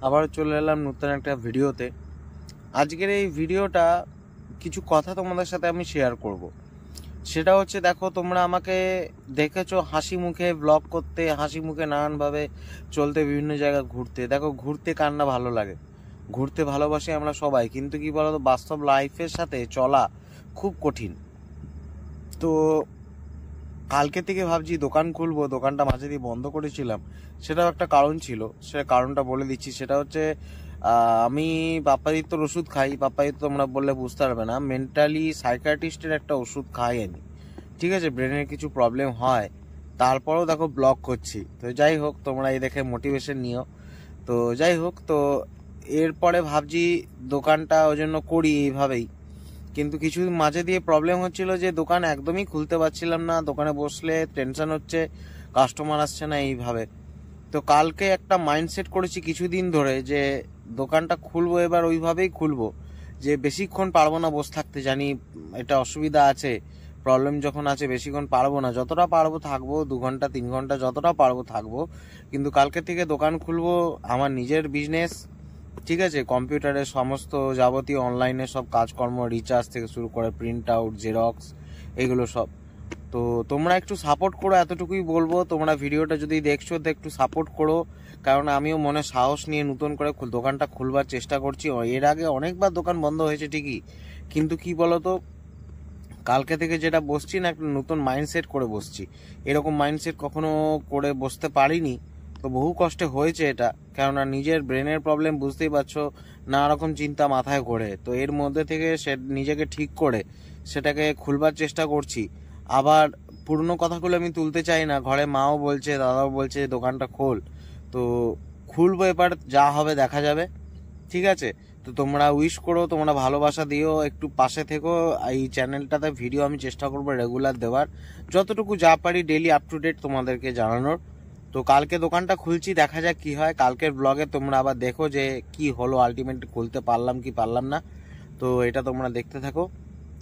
আবার চলে এলাম নতুন একটা ভিডিওতে। আজকের এই ভিডিওটা কিছু কথা তোমাদের সাথে আমি শেয়ার করব। সেটা হচ্ছে, দেখো, তোমরা আমাকে দেখেছো হাসি মুখে ব্লগ করতে, হাসি মুখে নানানভাবে চলতে, বিভিন্ন জায়গায় ঘুরতে। দেখো, ঘুরতে কার না ভালো লাগে, ঘুরতে ভালোবাসি আমরা সবাই, কিন্তু কি বলতো, বাস্তব লাইফের সাথে চলা খুব কঠিন। তো কালকে থেকে ভাবছি দোকান খুলবো, দোকানটা মাঝে দিয়ে বন্ধ করেছিলাম, সেটাও একটা কারণ ছিল। সে কারণটা বলে দিচ্ছি। সেটা হচ্ছে, আমি পাপ্পাদিত্যর ওষুধ খাই। পাপ্পাদিত্য তোমরা বললে বুঝতে পারবে না, মেন্টালি সাইকিয়াট্রিস্টের একটা ওষুধ খাই আমি। ঠিক আছে, ব্রেনের কিছু প্রবলেম হয়, তারপরেও দেখো ব্লগ করছি। তো যাই হোক, তোমরা এই দেখে মোটিভেশন নিও। তো যাই হোক, তো এরপরে ভাবছি দোকানটা ওই জন্য করি এইভাবেই। কিন্তু কিছু মাঝে দিয়ে প্রবলেম হচ্ছিল যে দোকান একদমই খুলতে পারছিলাম না, দোকানে বসলে টেনশন হচ্ছে, কাস্টমার আসছে না, এইভাবে। তো কালকে একটা মাইন্ডসেট করেছি কিছুদিন ধরে যে দোকানটা খুলবো, এবার ওইভাবেই খুলবো যে বেশিক্ষণ পারবো না বসে থাকতে। জানি এটা অসুবিধা আছে, প্রবলেম যখন আছে বেশিক্ষণ পারবো না, যতটা পারবো থাকবো, 2 ঘন্টা 3 ঘন্টা যতটা পারবো থাকবো। কিন্তু কালকে থেকে দোকান খুলবো, আমার নিজের বিজনেস। ঠিক আছে, কম্পিউটারের সমস্ত যাবতীয় অনলাইনে সব কাজকর্ম, রিচার্জ থেকে শুরু করে প্রিন্ট আউট, জেরক্স, এগুলো সব। তো তোমরা একটু সাপোর্ট করো, এতটুকুই বলবো। তোমরা ভিডিওটা যদি দেখছো তো একটু সাপোর্ট করো, কারণ আমিও মনে সাহস নিয়ে নতুন করে দোকানটা খুলবার চেষ্টা করছি। এর আগে অনেকবার দোকান বন্ধ হয়েছে ঠিকই, কিন্তু কি বলতো, কালকে থেকে যেটা বসছি না, একটা নতুন মাইন্ডসেট করে বসছি। এরকম মাইন্ডসেট কখনো করে বসতে পারিনি। তো বহু কষ্টে হয়েছে এটা, কেননা নিজের ব্রেনের প্রবলেম, বুঝতেই পারছো, নানা রকম চিন্তা মাথায় ঘোরে। তো এর মধ্যে থেকে সে নিজেকে ঠিক করে সেটাকে খুলবার চেষ্টা করছি। আবার পুরনো কথাগুলো আমি তুলতে চাই না, ঘরে মাও বলছে, দাদাও বলছে দোকানটা খোল। তো খুলবো, এবার যা হবে দেখা যাবে। ঠিক আছে, তো তোমরা উইশ করো, তোমরা ভালোবাসা দিও, একটু পাশে থেকো। এই চ্যানেলটাতে ভিডিও আমি চেষ্টা করবো রেগুলার দেওয়ার, যতটুকু যা পারি ডেলি আপ টু ডেট তোমাদেরকে জানানোর। তো কালকে দোকানটা খুলছি, দেখা যাক কি হয়। কালকের ব্লগে তোমরা আবার দেখো যে কি হলো, আলটিমেট খুলতে পারলাম কি পারলাম না। তো এটা তোমরা দেখতে থাকো।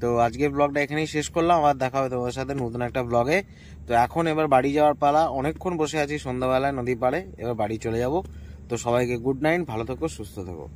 তো আজকের ব্লগটা এখানেই শেষ করলাম, আবার দেখা হবে তোমার সাথে নতুন একটা ব্লগে। তো এখন এবার বাড়ি যাওয়ার পালা, অনেকক্ষণ বসে আছি সন্ধ্যাবেলায় নদী পাড়ে, এবার বাড়ি চলে যাব। তো সবাইকে গুড নাইট, ভালো থেকো, সুস্থ থেকো।